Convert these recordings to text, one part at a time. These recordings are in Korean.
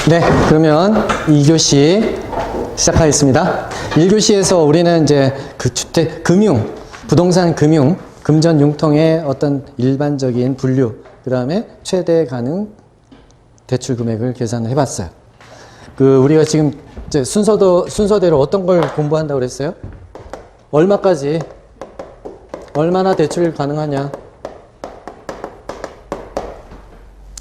네, 그러면 2교시 시작하겠습니다. 1교시에서 우리는 이제 그 주택, 금융, 부동산 금융, 금전 융통의 어떤 일반적인 분류, 그 다음에 최대 가능 대출 금액을 계산을 해봤어요. 우리가 지금 이제 순서대로 어떤 걸 공부한다고 그랬어요? 얼마까지, 얼마나 대출 가능하냐.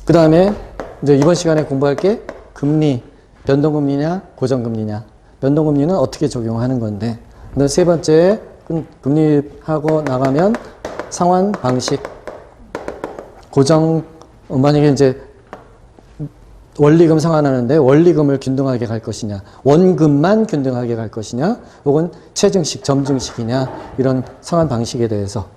그 다음에 이제 이번 시간에 공부할 게 금리, 변동금리냐, 고정금리냐. 변동금리는 어떻게 적용하는 건데. 그다음 세 번째, 금리하고 나가면 상환 방식. 만약에 이제 원리금 상환하는데 원리금을 균등하게 갈 것이냐, 원금만 균등하게 갈 것이냐, 혹은 최증식, 점증식이냐, 이런 상환 방식에 대해서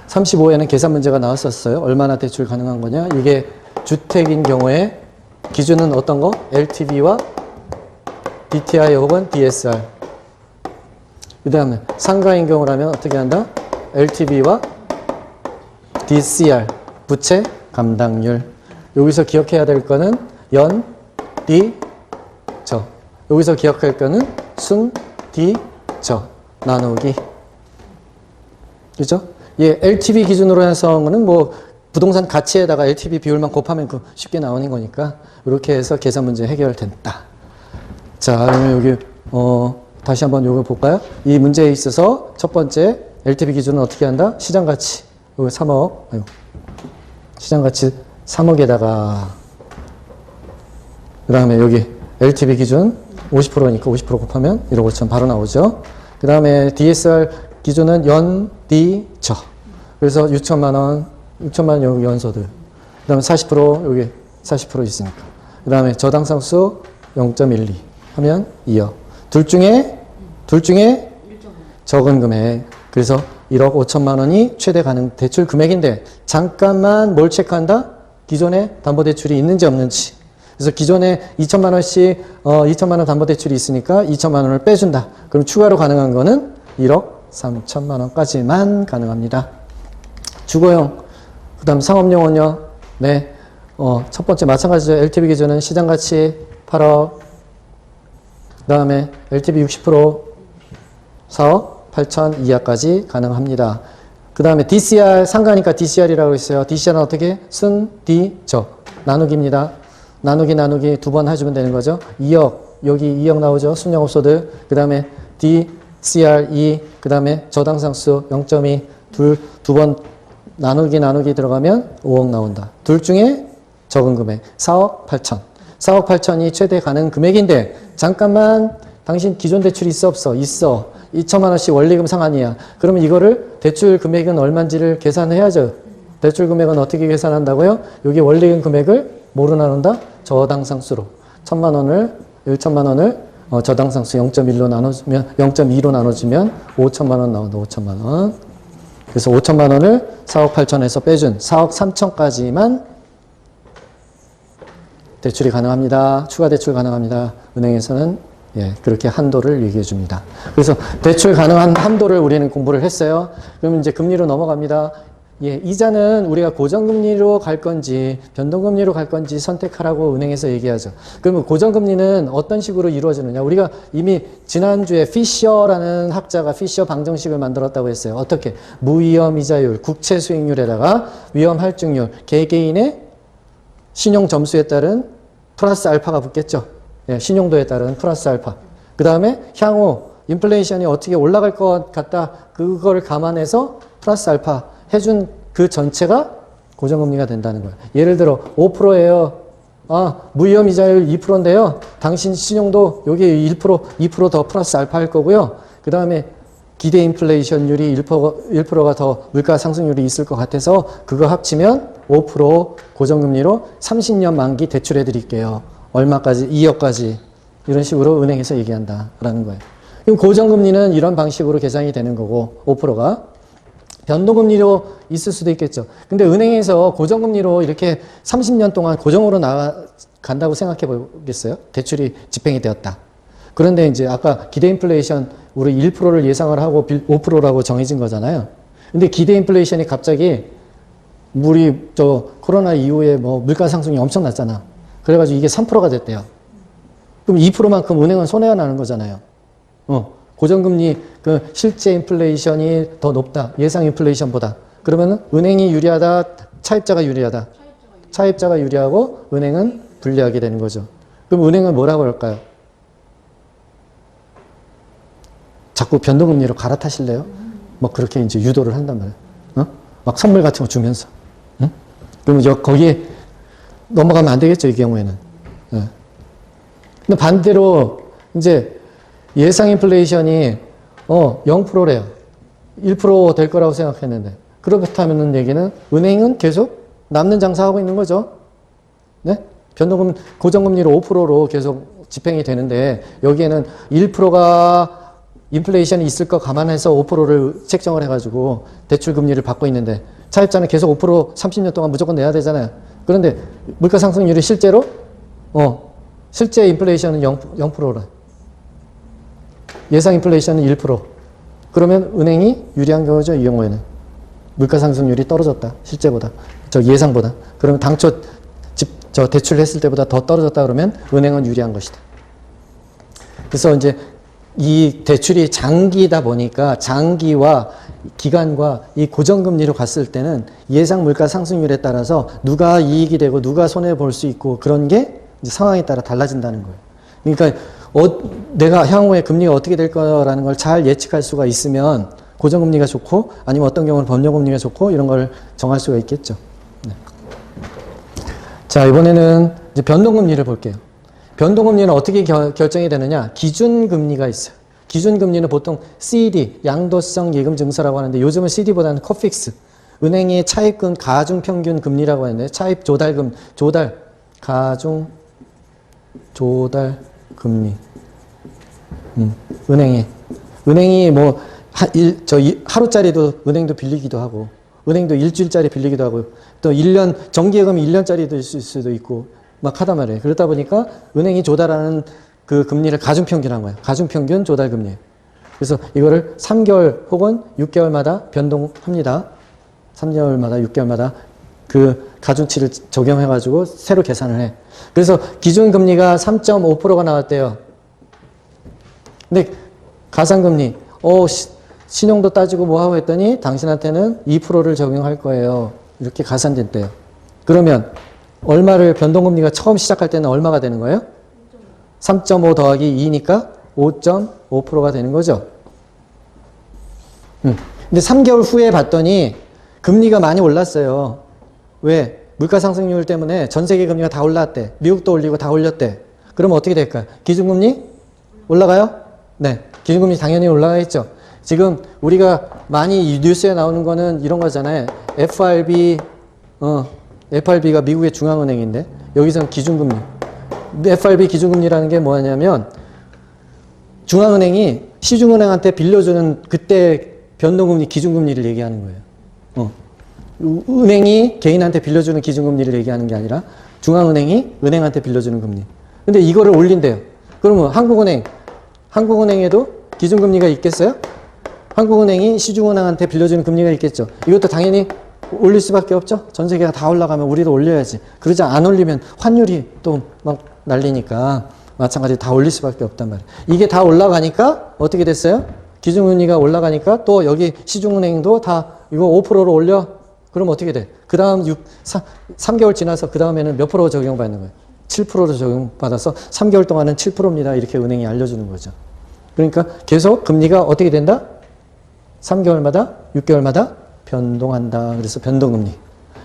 35회에는 계산 문제가 나왔었어요. 얼마나 대출 가능한 거냐. 이게 주택인 경우에 기준은 어떤 거? LTV와 DTI 혹은 DSR. 그 다음에 상가인 경우라면 어떻게 한다? LTV와 DCR, 부채 감당률. 여기서 기억해야 될 거는 연, 디, 저. 여기서 기억할 거는 순, 디, 저. 나누기. 그죠? 예, LTV 기준으로 해서는 뭐 부동산 가치에다가 LTV 비율만 곱하면 쉽게 나오는 거니까 이렇게 해서 계산 문제 해결됐다. 자, 그러면 여기 다시 한번 요거 볼까요? 이 문제에 있어서 첫 번째 LTV 기준은 어떻게 한다? 시장 가치. 여기 3억. 시장 가치 3억에다가 그 다음에 여기 LTV 기준 50%니까 50% 곱하면 1억 5천 바로 나오죠. 그 다음에 DSR 기준은 연, 디, 저. 그래서 6천만 원 여기 연소득. 그 다음에 40% 여기 40% 있으니까. 그 다음에 저당상수 0.12 하면 2억. 둘 중에 적은 금액. 그래서 1억 5천만 원이 최대 가능 대출 금액인데 잠깐만 뭘 체크한다? 기존에 담보대출이 있는지 없는지. 그래서 기존에 2천만 원씩 2천만 원 담보대출이 있으니까 2천만 원을 빼준다. 그럼 추가로 가능한 거는 1억 3천만 원까지만 가능합니다. 주거용, 그 다음 상업용은요. 네, 첫 번째 마찬가지죠. LTV 기준은 시장가치 8억, 그 다음에 LTV 60% 4억 8천 이하까지 가능합니다. 그 다음에 DCR, 상가니까 DCR이라고 있어요. DCR은 어떻게? 순, 디, 저. 나누기입니다. 나누기 두 번 해주면 되는 거죠. 2억, 여기 2억 나오죠. 순영업소득. 그 다음에 DCR 2, 그 다음에 저당상수 0.2, 두 번 나누기 들어가면 5억 나온다. 둘 중에 적은 금액 4억 8천. 4억 8천이 최대 가능 금액인데 잠깐만 당신 기존 대출이 있어 없어? 있어. 2천만 원씩 원리금 상환이야. 그러면 이거를 대출 금액은 얼마인지를 계산해야죠. 대출 금액은 어떻게 계산한다고요? 여기 원리금 금액을 뭐로 나눈다? 저당상수로. 1천만 원을 저당상수 0.1로 나눠주면 0.2로 나눠주면 5천만 원 나온다. 5천만 원. 그래서 5천만 원을 4억 8천에서 빼준 4억 3천까지만 대출이 가능합니다. 추가 대출 가능합니다. 은행에서는 예, 그렇게 한도를 얘기해 줍니다. 그래서 대출 가능한 한도를 우리는 공부를 했어요. 그러면 이제 금리로 넘어갑니다. 예, 이자는 우리가 고정금리로 갈 건지 변동금리로 갈 건지 선택하라고 은행에서 얘기하죠. 그러면 고정금리는 어떤 식으로 이루어지느냐. 우리가 이미 지난주에 피셔라는 학자가 피셔 방정식을 만들었다고 했어요. 어떻게? 무위험 이자율, 국채 수익률에다가 위험 할증률, 개개인의 신용 점수에 따른 플러스 알파가 붙겠죠. 예, 신용도에 따른 플러스 알파. 그 다음에 향후 인플레이션이 어떻게 올라갈 것 같다. 그걸 감안해서 플러스 알파 해준 그 전체가 고정금리가 된다는 거예요. 예를 들어 5%예요. 무위험 이자율 2%인데요. 당신 신용도 여기 2% 더 플러스 알파 할 거고요. 그 다음에 기대 인플레이션율이 1%가 더 물가 상승률이 있을 것 같아서 그거 합치면 5% 고정금리로 30년 만기 대출해 드릴게요. 얼마까지? 2억까지. 이런 식으로 은행에서 얘기한다라는 거예요. 그럼 고정금리는 이런 방식으로 계산이 되는 거고 5%가 변동금리로 있을 수도 있겠죠. 근데 은행에서 고정금리로 이렇게 30년 동안 고정으로 나간다고 생각해 보겠어요? 대출이 집행이 되었다. 그런데 이제 아까 기대 인플레이션 우리 1%를 예상을 하고 5%라고 정해진 거잖아요. 근데 기대 인플레이션이 갑자기 우리 코로나 이후에 뭐 물가 상승이 엄청났잖아. 그래가지고 이게 3%가 됐대요. 그럼 2%만큼 은행은 손해가 나는 거잖아요. 고정금리 그 실제 인플레이션이 더 높다. 예상 인플레이션보다. 그러면은 은행이 유리하다. 차입자가 유리하다. 차입자가 유리하고 은행은 불리하게 되는 거죠. 그럼 은행은 뭐라고 할까요? 자꾸 변동금리로 갈아타실래요? 뭐 그렇게 이제 유도를 한단 말이에요. 막 선물 같은 거 주면서. 그러면 거기에 넘어가면 안 되겠죠, 이 경우에는. 근데 반대로 이제 예상 인플레이션이 0%래요. 1% 될 거라고 생각했는데. 그렇다면 얘기는 은행은 계속 남는 장사하고 있는 거죠. 네? 고정금리로 5%로 계속 집행이 되는데 여기에는 1%가 인플레이션이 있을 거 감안해서 5%를 책정을 해가지고 대출 금리를 받고 있는데 차입자는 계속 5% 30년 동안 무조건 내야 되잖아요. 그런데 물가 상승률이 실제로 실제 인플레이션은 0%라. 예상 인플레이션은 1%. 그러면 은행이 유리한 경우죠, 이 경우에는. 물가 상승률이 떨어졌다. 실제보다. 예상보다. 그러면 당초 대출을 했을 때보다 더 떨어졌다 그러면 은행은 유리한 것이다. 그래서 이제 이 대출이 장기다 보니까 장기와 기간과 이 고정금리로 갔을 때는 예상 물가 상승률에 따라서 누가 이익이 되고 누가 손해볼 수 있고 그런 게 이제 상황에 따라 달라진다는 거예요. 그러니까 내가 향후에 금리가 어떻게 될 거라는 걸 잘 예측할 수가 있으면 고정금리가 좋고 아니면 어떤 경우는 법령금리가 좋고 이런 걸 정할 수가 있겠죠. 네. 자, 이번에는 이제 변동금리를 볼게요. 변동금리는 어떻게 결정이 되느냐? 기준금리가 있어요. 기준금리는 보통 CD, 양도성 예금 증서라고 하는데 요즘은 CD보다는 코픽스, 은행의 차입금 가중평균 금리라고 하는데 차입 조달금, 조달금리. 은행이 뭐 하루짜리도 은행도 빌리기도 하고 은행도 일주일짜리 빌리기도 하고 또 1년 정기예금이 1년짜리도 있을 수도 있고 막 하단 말이에요. 그러다 보니까 은행이 조달하는 그 금리를 가중평균한 거예요. 가중평균 조달금리. 그래서 이거를 3개월 혹은 6개월마다 변동합니다. 3개월마다 6개월마다 그 가중치를 적용해가지고 새로 계산을 해. 그래서 기준금리가 3.5%가 나왔대요. 근데 가상금리, 신용도 따지고 뭐 하고 했더니 당신한테는 2%를 적용할 거예요. 이렇게 가산됐대요. 그러면 얼마를 변동금리가 처음 시작할 때는 얼마가 되는 거예요? 3.5 더하기 2니까 5.5%가 되는 거죠. 근데 3개월 후에 봤더니 금리가 많이 올랐어요. 왜? 물가 상승률 때문에 전 세계 금리가 다 올랐대. 미국도 올리고 다 올렸대. 그러면 어떻게 될까요? 기준금리 올라가요? 네. 기준금리 당연히 올라가겠죠. 지금 우리가 많이 뉴스에 나오는 거는 이런 거잖아요. FRB가 미국의 중앙은행인데 여기서는 기준금리. FRB 기준금리라는 게 뭐냐면 중앙은행이 시중은행한테 빌려주는 그때 변동금리 기준금리를 얘기하는 거예요. 은행이 개인한테 빌려주는 기준금리를 얘기하는 게 아니라 중앙은행이 은행한테 빌려주는 금리. 근데 이거를 올린대요. 그러면 한국은행에도 기준금리가 있겠어요? 한국은행이 시중은행한테 빌려주는 금리가 있겠죠. 이것도 당연히 올릴 수밖에 없죠. 전 세계가 다 올라가면 우리도 올려야지. 그러지 안 올리면 환율이 또 막 날리니까 마찬가지로 다 올릴 수밖에 없단 말이에요. 이게 다 올라가니까 어떻게 됐어요? 기준금리가 올라가니까 또 여기 시중은행도 다 이거 5%로 올려? 그럼 어떻게 돼? 그 다음 3개월 지나서 그 다음에는 몇 프로 적용받는 거예요? 7%로 적용받아서 3개월 동안은 7%입니다. 이렇게 은행이 알려주는 거죠. 그러니까 계속 금리가 어떻게 된다? 3개월마다, 6개월마다 변동한다. 그래서 변동금리.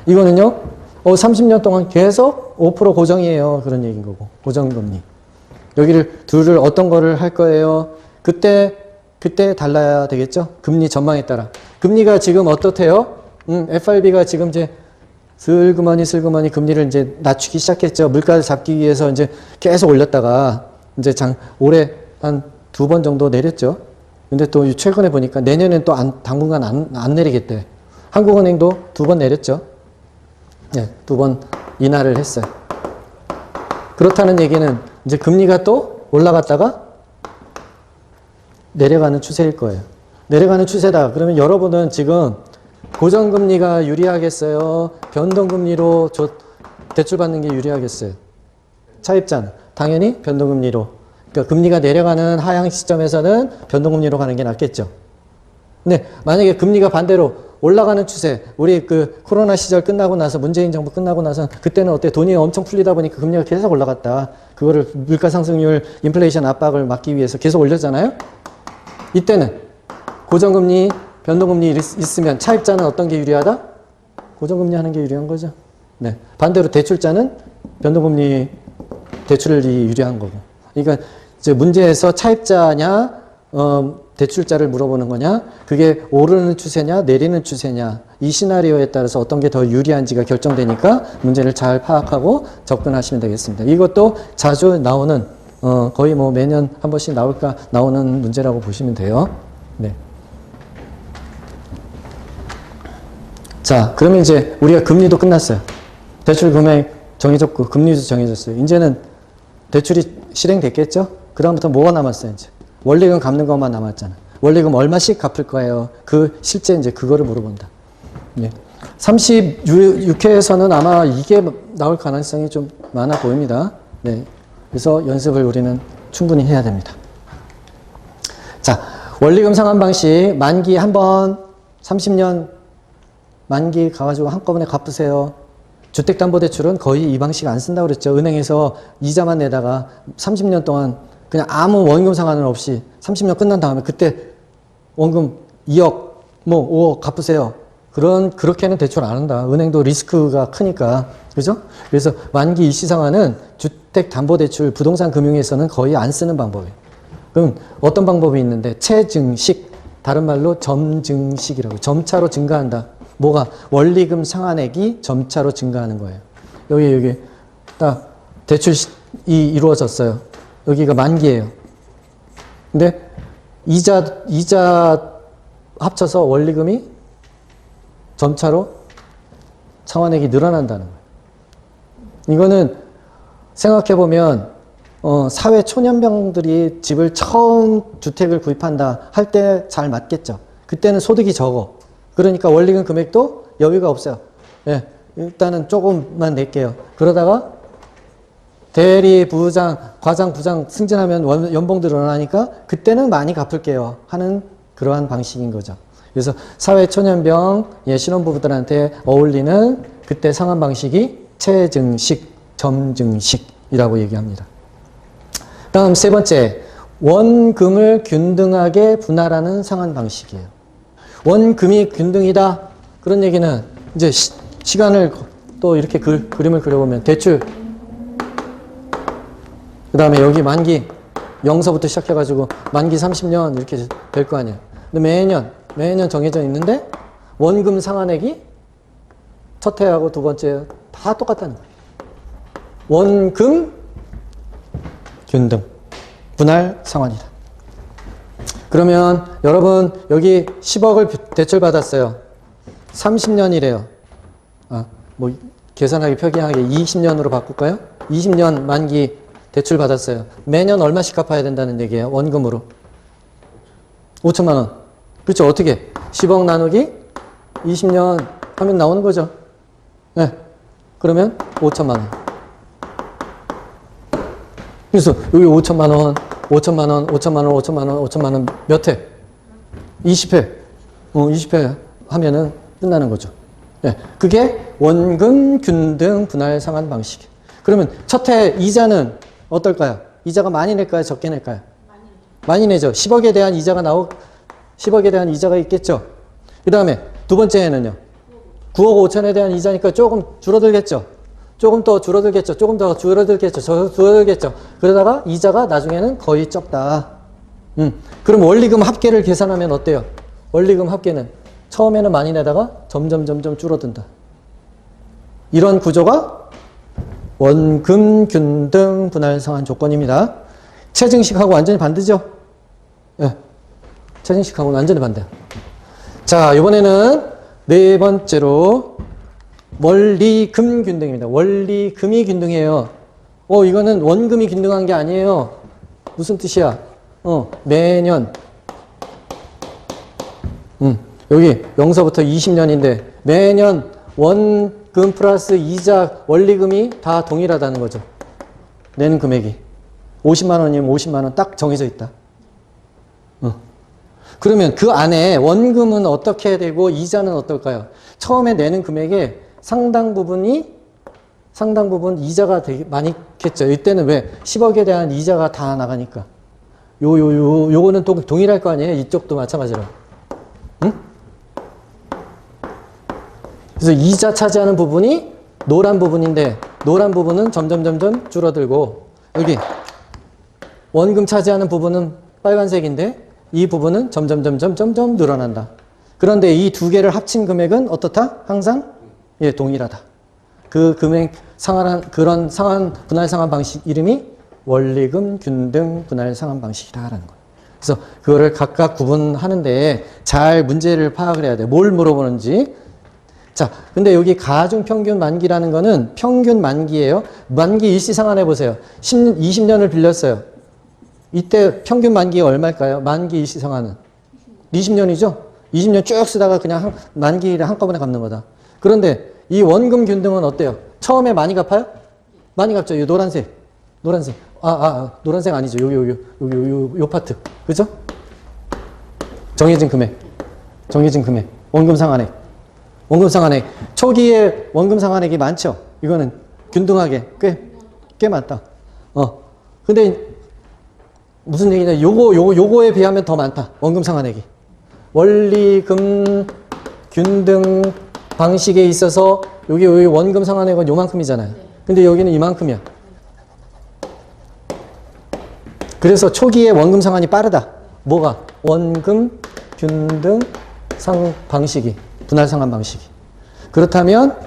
이거는요, 30년 동안 계속 5% 고정이에요. 그런 얘기인 거고. 고정금리. 여기를 둘을 어떤 거를 할 거예요? 그때 달라야 되겠죠? 금리 전망에 따라. 금리가 지금 어떻대요? FRB가 지금 이제 슬그머니 금리를 이제 낮추기 시작했죠. 물가를 잡기 위해서 이제 계속 올렸다가 이제 올해 한 2번 정도 내렸죠. 근데 또 최근에 보니까 내년엔 또 당분간 안 내리겠대. 한국은행도 2번 내렸죠. 네, 2번 인하를 했어요. 그렇다는 얘기는 이제 금리가 또 올라갔다가 내려가는 추세일 거예요. 내려가는 추세다. 그러면 여러분은 지금 고정금리가 유리하겠어요? 변동금리로 대출받는 게 유리하겠어요? 차입자는 당연히 변동금리로. 그러니까 금리가 내려가는 하향 시점에서는 변동금리로 가는 게 낫겠죠. 근데 만약에 금리가 반대로 올라가는 추세, 우리 그 코로나 시절 끝나고 나서 문재인 정부 끝나고 나서 그때는 어때? 돈이 엄청 풀리다 보니까 금리가 계속 올라갔다. 그거를 물가 상승률, 인플레이션 압박을 막기 위해서 계속 올렸잖아요. 이때는 고정금리, 변동금리 있으면 차입자는 어떤 게 유리하다? 고정금리 하는 게 유리한 거죠. 네. 반대로 대출자는 변동금리 대출이 유리한 거고. 그러니까 이제 문제에서 차입자냐, 대출자를 물어보는 거냐, 그게 오르는 추세냐, 내리는 추세냐, 이 시나리오에 따라서 어떤 게 더 유리한지가 결정되니까 문제를 잘 파악하고 접근하시면 되겠습니다. 이것도 자주 나오는, 거의 뭐 매년 한 번씩 나오는 문제라고 보시면 돼요. 네. 자, 그러면 이제 우리가 금리도 끝났어요. 대출 금액 정해졌고, 금리도 정해졌어요. 이제는 대출이 실행됐겠죠? 그다음부터 뭐가 남았어요, 이제? 원리금 갚는 것만 남았잖아. 원리금 얼마씩 갚을 거예요? 그, 실제 이제 그거를 물어본다. 네. 36회에서는 아마 이게 나올 가능성이 좀 많아 보입니다. 네. 그래서 연습을 우리는 충분히 해야 됩니다. 자, 원리금 상환 방식, 만기 한번 30년 만기 가가지고 한꺼번에 갚으세요. 주택담보대출은 거의 이 방식 안 쓴다고 그랬죠. 은행에서 이자만 내다가 30년 동안 그냥 아무 원금 상환은 없이 30년 끝난 다음에 그때 원금 2억, 뭐 5억 갚으세요. 그렇게는 대출 안 한다. 은행도 리스크가 크니까. 그죠? 그래서 만기 일시 상환은 주택담보대출, 부동산 금융에서는 거의 안 쓰는 방법이에요. 그럼 어떤 방법이 있는데, 체증식, 다른 말로 점증식이라고. 점차로 증가한다. 뭐가? 원리금 상환액이 점차로 증가하는 거예요. 여기 딱 대출이 이루어졌어요. 여기가 만기예요. 근데 이자 합쳐서 원리금이 점차로 상환액이 늘어난다는 거예요. 이거는 생각해보면 사회 초년병들이 집을 처음 주택을 구입한다 할 때 잘 맞겠죠. 그때는 소득이 적어. 그러니까 원리금 금액도 여유가 없어요. 예, 일단은 조금만 낼게요. 그러다가 대리, 부장, 과장, 부장 승진하면 연봉도 늘어나니까 그때는 많이 갚을게요 하는 그러한 방식인 거죠. 그래서 사회초년병 신혼부부들한테 어울리는 그때 상환 방식이 체증식, 점증식이라고 얘기합니다. 다음 세 번째, 원금을 균등하게 분할하는 상환 방식이에요. 원금이 균등이다. 그런 얘기는 이제 시간을 또 이렇게 그림을 그려보면 대출, 그 다음에 여기 만기 0서부터 시작해가지고 만기 30년 이렇게 될 거 아니에요. 근데 매년 정해져 있는데 원금 상환액이 첫 해하고 두 번째 다 똑같다는 거예요. 원금 균등 분할 상환이다. 그러면 여러분 여기 10억을 대출 받았어요. 30년이래요. 뭐 계산하기 편하게 20년으로 바꿀까요? 20년 만기 대출 받았어요. 매년 얼마씩 갚아야 된다는 얘기예요. 원금으로. 5천만 원. 그렇죠. 어떻게? 10억 나누기 20년 하면 나오는 거죠. 네. 그러면 5천만 원. 그래서 여기 5천만 원, 5천만 원, 5천만 원, 5천만 원, 5천만 원 몇 회? 20회. 20회 하면은 끝나는 거죠. 네. 그게 원금 균등 분할 상환 방식. 그러면 첫 해 이자는 어떨까요? 이자가 많이 낼까요? 적게 낼까요? 많이 내죠. 10억에 대한 이자가 10억에 대한 이자가 있겠죠. 그 다음에 두 번째에는요. 9억 5천에 대한 이자니까 조금 줄어들겠죠. 조금 더 줄어들겠죠. 조금 더 줄어들겠죠. 줄어들겠죠. 그러다가 이자가 나중에는 거의 적다. 그럼 원리금 합계를 계산하면 어때요? 원리금 합계는 처음에는 많이 내다가 점점 줄어든다. 이런 구조가 원금 균등 분할 상환 조건입니다. 체증식하고 완전히 반대죠? 네. 체증식하고는 완전히 반대야. 자, 이번에는 네 번째로 원리금 균등입니다. 원리금이 균등해요. 이거는 원금이 균등한 게 아니에요. 무슨 뜻이야? 매년. 여기 0서부터 20년인데 매년 원금 플러스 이자 원리금이 다 동일하다는 거죠. 내는 금액이 50만 원이면 50만 원 딱 정해져 있다. 그러면 그 안에 원금은 어떻게 되고 이자는 어떨까요? 처음에 내는 금액의 상당 부분 이자가 되게 많이 겠죠. 이때는 왜? 10억에 대한 이자가 다 나가니까. 요거는 또 동일할 거 아니에요? 이쪽도 마찬가지로. 응? 그래서 이자 차지하는 부분이 노란 부분인데, 노란 부분은 점점 줄어들고, 여기 원금 차지하는 부분은 빨간색인데, 이 부분은 점점 늘어난다. 그런데 이 두 개를 합친 금액은 어떻다? 항상 예, 동일하다. 그 금액 그런 분할 상환 방식 이름이 원리금 균등 분할 상환 방식이라는 거예요. 그래서 그거를 각각 구분하는데 잘 문제를 파악을 해야 돼. 뭘 물어보는지. 자, 근데 여기 가중 평균 만기라는 거는 평균 만기예요. 만기 일시 상환해 보세요. 20년을 빌렸어요. 이때 평균 만기가 얼마일까요? 만기 일시 상환은 20년이죠? 20년 쭉 쓰다가 그냥 만기를 한꺼번에 갚는 거다. 그런데 이 원금 균등은 어때요? 처음에 많이 갚아요? 많이 갚죠. 이 노란색. 노란색 아니죠. 요 파트. 그죠? 정해진 금액. 원금 상환액. 초기에 원금 상환액이 많죠? 이거는 균등하게 꽤 많다. 근데 무슨 얘기냐? 요거에 비하면 더 많다. 원금 상환액이. 원리금 균등 방식에 있어서 여기 원금 상환액은 요만큼이잖아요. 근데 여기는 이만큼이야. 그래서 초기에 원금 상환이 빠르다. 뭐가? 원금 균등 방식이. 분할 상환 방식이. 그렇다면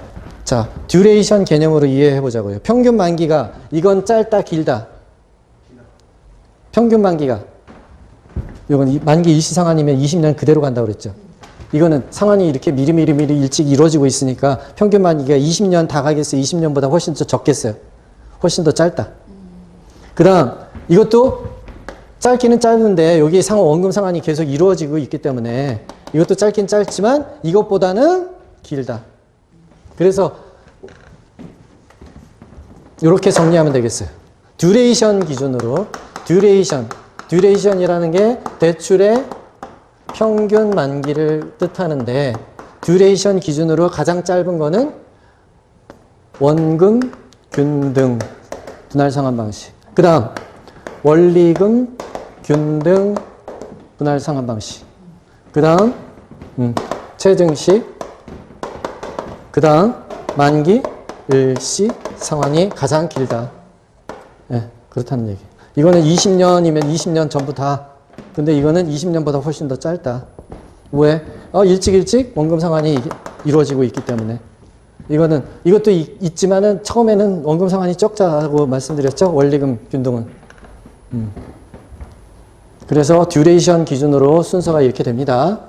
자, 듀레이션 개념으로 이해해 보자고요. 평균 만기가 이건 짧다 길다. 평균 만기가 이건 만기 일시 상환이면 20년 그대로 간다고 그랬죠. 이거는 상환이 이렇게 미리미리 일찍 이루어지고 있으니까 평균 만기가 20년 다 가겠어요? 20년보다 훨씬 더 적겠어요? 훨씬 더 짧다. 그 다음 이것도 짧기는 짧은데 여기 원금 상환이 계속 이루어지고 있기 때문에 이것도 짧긴 짧지만 이것보다는 길다. 그래서 이렇게 정리하면 되겠어요. 듀레이션 기준으로 듀레이션이라는 게 대출의 평균 만기를 뜻하는데 듀레이션 기준으로 가장 짧은 거는 원금 균등 분할 상환 방식. 그 다음 원리금 균등 분할 상환 방식. 그 다음 체증식. 그 다음 만기 일시 상환이 가장 길다. 네, 그렇다는 얘기. 이거는 20년이면 20년 전부 다. 근데 이거는 20년보다 훨씬 더 짧다. 왜? 일찍 원금 상환이 이루어지고 있기 때문에. 이것도 있지만은 처음에는 원금 상환이 적자라고 말씀드렸죠? 원리금 균등은. 그래서 듀레이션 기준으로 순서가 이렇게 됩니다.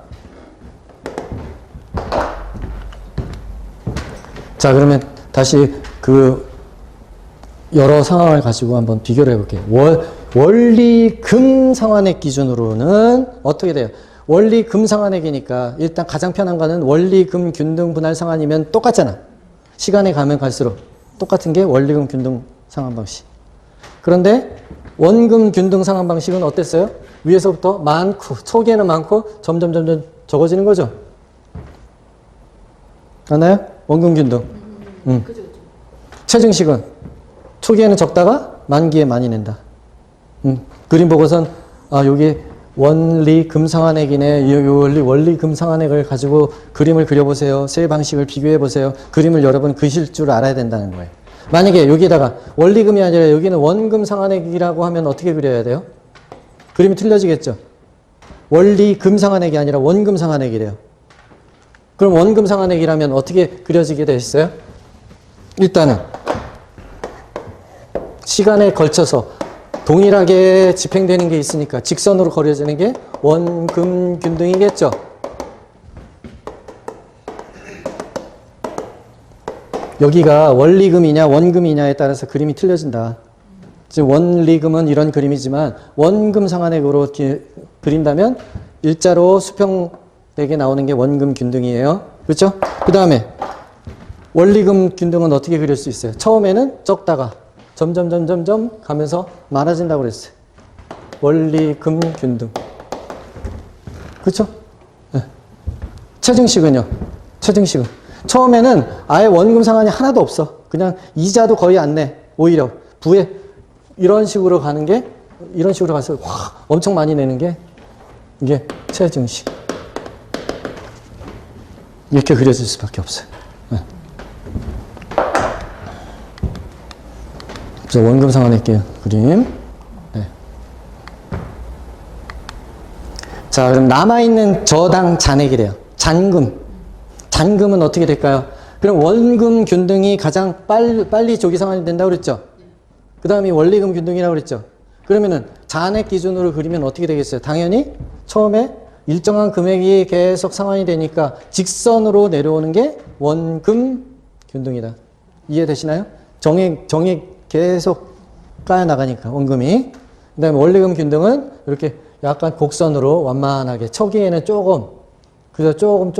자, 그러면 다시 여러 상황을 가지고 한번 비교를 해볼게요. 원리금 상환액 기준으로는 어떻게 돼요? 원리금 상환액이니까 일단 가장 편한 거는 원리금 균등 분할 상환이면 똑같잖아. 시간에 가면 갈수록 똑같은 게 원리금 균등 상환 방식. 그런데 원금 균등 상환 방식은 어땠어요? 위에서부터 초기에는 많고 점점 적어지는 거죠. 맞나요? 원금 균등. 체증식은 초기에는 적다가 만기에 많이 낸다. 그림 보고선 여기 원리금 상환액이네. 원리금 상환액을 가지고 그림을 그려보세요. 세 방식을 비교해보세요. 그림을 여러분 그실 줄 알아야 된다는 거예요. 만약에 여기에다가 원리금이 아니라 여기는 원금 상환액이라고 하면 어떻게 그려야 돼요? 그림이 틀려지겠죠? 원리금 상환액이 아니라 원금 상환액이래요. 그럼 원금 상환액이라면 어떻게 그려지게 돼 있어요? 일단은 시간에 걸쳐서 동일하게 집행되는 게 있으니까 직선으로 그려지는 게 원금 균등이겠죠. 여기가 원리금이냐 원금이냐에 따라서 그림이 틀려진다. 지금 원리금은 이런 그림이지만 원금 상환액으로 이렇게 그린다면 일자로 수평되게 나오는 게 원금 균등이에요. 그렇죠? 그 다음에 원리금 균등은 어떻게 그릴 수 있어요? 처음에는 적다가 점점 가면서 많아진다고 그랬어요. 원리금 균등. 그렇죠? 네. 체증식은요? 체증식은 처음에는 아예 원금 상환이 하나도 없어. 그냥 이자도 거의 안 내. 오히려 부에 이런 식으로 가는 게 이런 식으로 가서 와 엄청 많이 내는 게 이게 체증식. 이렇게 그려질 수밖에 없어요. 네. 그래서 원금 상환할게요. 그림. 네. 자, 그럼 남아있는 저당 잔액이래요. 잔금. 잔금은 어떻게 될까요? 그럼 원금 균등이 가장 빨리 조기 상환이 된다고 그랬죠? 그 다음이 원리금 균등이라고 그랬죠? 그러면은 잔액 기준으로 그리면 어떻게 되겠어요? 당연히 처음에 일정한 금액이 계속 상환이 되니까 직선으로 내려오는 게 원금 균등이다. 이해되시나요? 정액 계속 까여 나가니까 원금이. 그 다음에 원리금 균등은 이렇게 약간 곡선으로 완만하게 초기에는 그래서 조금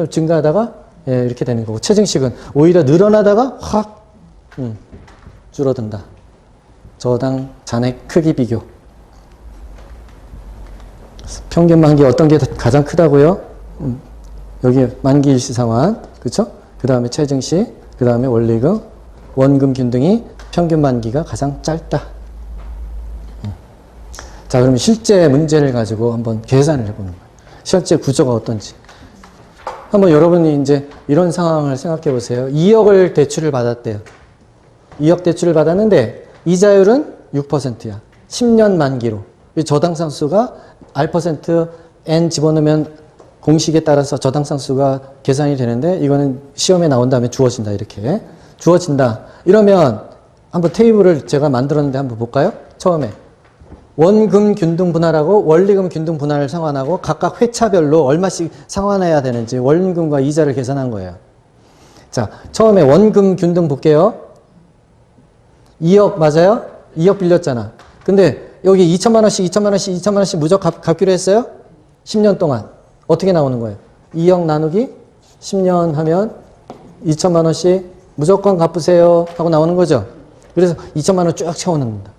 증가하다가 예, 이렇게 되는 거고 체증식은 오히려 늘어나다가 확 줄어든다. 저당 잔액 크기 비교. 평균 만기 어떤 게 가장 크다고요? 여기 만기 일시 상환, 그렇죠? 그 다음에 체증식, 그 다음에 원리금, 원금 균등이 평균 만기가 가장 짧다. 자, 그러면 실제 문제를 가지고 한번 계산을 해보는 거예요. 실제 구조가 어떤지. 한번 여러분이 이제 이런 상황을 생각해 보세요. 2억을 대출을 받았대요. 2억 대출을 받았는데 이자율은 6%야. 10년 만기로. 저당상수가 R% N 집어넣으면 공식에 따라서 저당상수가 계산이 되는데 이거는 시험에 나온 다음에 주어진다. 이렇게. 주어진다. 이러면 한번 테이블을 제가 만들었는데 한번 볼까요? 처음에. 원금 균등 분할하고 원리금 균등 분할을 상환하고 각각 회차별로 얼마씩 상환해야 되는지 원금과 이자를 계산한 거예요. 자, 처음에 원금 균등 볼게요. 2억 맞아요? 2억 빌렸잖아. 근데 여기 2천만 원씩 무조건 갚기로 했어요? 10년 동안. 어떻게 나오는 거예요? 2억 나누기 10년 하면 2천만 원씩 무조건 갚으세요 하고 나오는 거죠. 그래서 2천만 원 쭉 채워넣는다.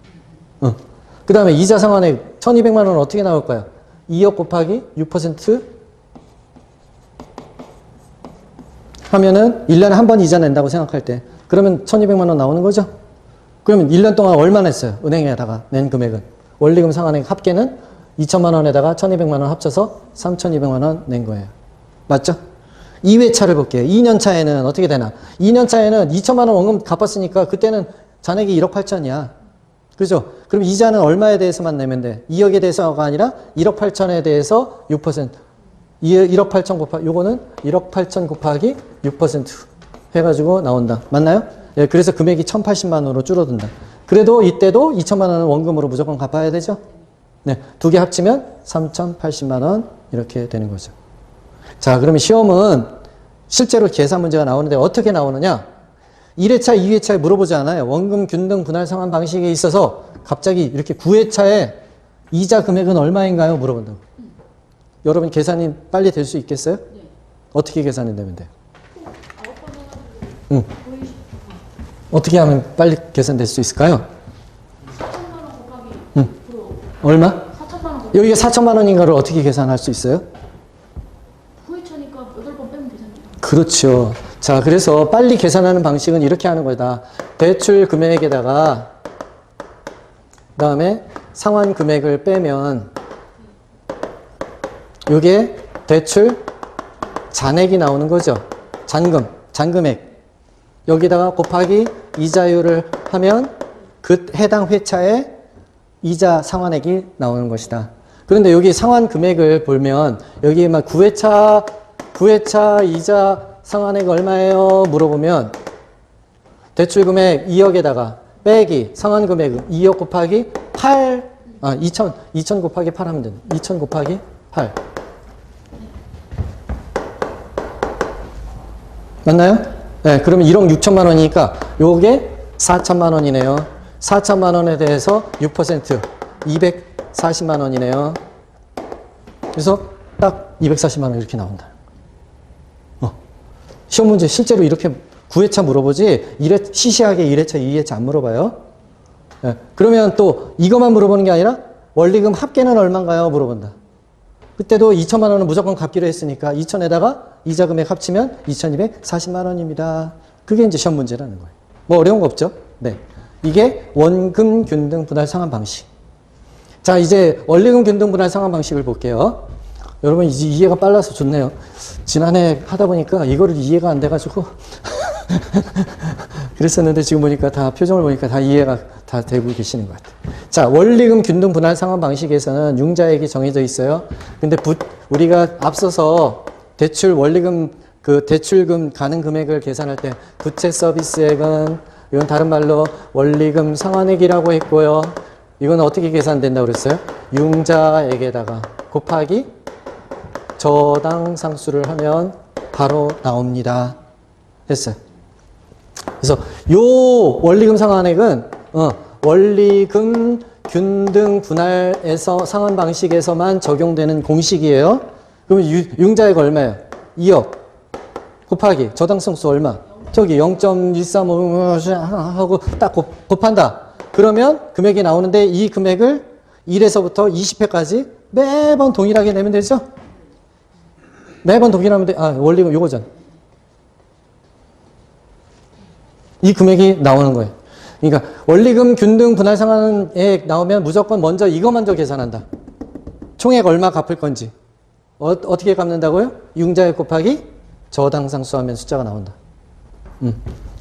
그 다음에 이자 상환액 1200만 원은 어떻게 나올까요? 2억 곱하기 6% 하면은 1년에 한 번 이자 낸다고 생각할 때 그러면 1200만 원 나오는 거죠? 그러면 1년 동안 얼마 냈어요? 은행에다가 낸 금액은. 원리금 상환액 합계는 2천만 원에다가 1200만 원 합쳐서 3200만 원 낸 거예요. 맞죠? 2회차를 볼게요. 2년 차에는 어떻게 되나? 2년 차에는 2천만 원 원금 갚았으니까 그때는 잔액이 1억 8천이야. 그죠? 그럼 이자는 얼마에 대해서만 내면 돼? 2억에 대해서가 아니라 1억 8천에 대해서 6%. 1억 8천 곱하기, 요거는 1억 8천 곱하기 6% 해가지고 나온다. 맞나요? 예, 그래서 금액이 1080만 원으로 줄어든다. 그래도 이때도 2천만 원은 원금으로 무조건 갚아야 되죠? 네. 두 개 합치면 3080만 원 이렇게 되는 거죠. 자, 그러면 시험은 실제로 계산 문제가 나오는데 어떻게 나오느냐? 1회차, 2회차에 물어보지 않아요. 원금 균등 분할 상환 방식에 있어서 갑자기 이렇게 9회차에 이자 금액은 얼마인가요? 물어본다고. 여러분 계산이 빨리 될 수 있겠어요? 네. 어떻게 계산이 되면 돼요? 어떻게 하면 빨리 계산될 수 있을까요? 4천만 원 곱하기 얼마? 4천만 원 곱하기 여기가 4천만 원인가를 어떻게 계산할 수 있어요? 9회차니까 8번 빼면 되잖아요. 그렇죠. 자, 그래서 빨리 계산하는 방식은 이렇게 하는 거다. 대출 금액에다가 그다음에 상환 금액을 빼면 이게 대출 잔액이 나오는 거죠. 잔금액. 여기다가 곱하기 이자율을 하면 그 해당 회차에 이자 상환액이 나오는 것이다. 그런데 여기 상환 금액을 보면 여기 막 9회차 이자 상환액 얼마예요? 물어보면 대출 금액 2억에다가 빼기 상환 금액 2억 곱하기 2천 곱하기 8 하면 된다. 2천 곱하기 8. 맞나요? 네, 그러면 1억 6천만 원이니까 요게 4천만 원이네요. 4천만 원에 대해서 6% 240만 원이네요. 그래서 딱 240만 원 이렇게 나온다. 시험 문제 실제로 이렇게 9회차 물어보지 시시하게 1회차, 2회차 안 물어봐요. 예, 그러면 또 이것만 물어보는 게 아니라 원리금 합계는 얼마인가요? 물어본다. 그때도 2천만 원은 무조건 갚기로 했으니까 2천에다가 이자 금액 합치면 2,240만 원입니다. 그게 이제 시험 문제라는 거예요. 뭐 어려운 거 없죠? 네. 이게 원금 균등 분할 상환 방식. 자, 이제 원리금 균등 분할 상환 방식을 볼게요. 여러분 이제 이해가 빨라서 좋네요. 지난해 하다 보니까 이거를 이해가 안 돼가지고 그랬었는데 지금 보니까 다 표정을 보니까 다 이해가 다 되고 계시는 것 같아요. 자, 원리금 균등 분할 상환 방식에서는 융자액이 정해져 있어요. 근데 우리가 앞서서 대출 원리금 그 대출금 가능 금액을 계산할 때 부채 서비스액은 이건 다른 말로 원리금 상환액이라고 했고요. 이건 어떻게 계산된다고 그랬어요? 융자액에다가 곱하기 저당 상수를 하면 바로 나옵니다. 했어요. 그래서 요 원리금 상환액은 원리금 균등 분할에서 상환 방식에서만 적용되는 공식이에요. 그러면 융자액 얼마예요? 2억 곱하기 저당 상수 얼마? 저기 0.135 하고 딱 곱한다. 그러면 금액이 나오는데 이 금액을 1에서부터 20회까지 매번 동일하게 내면 되죠? 매번 동일하면 돼. 아, 원리금 요거잖아. 이 금액이 나오는 거예요. 그러니까 원리금 균등 분할 상환액 나오면 무조건 먼저 이거 먼저 계산한다. 총액 얼마 갚을 건지. 어떻게 갚는다고요? 융자액 곱하기 저당 상수하면 숫자가 나온다.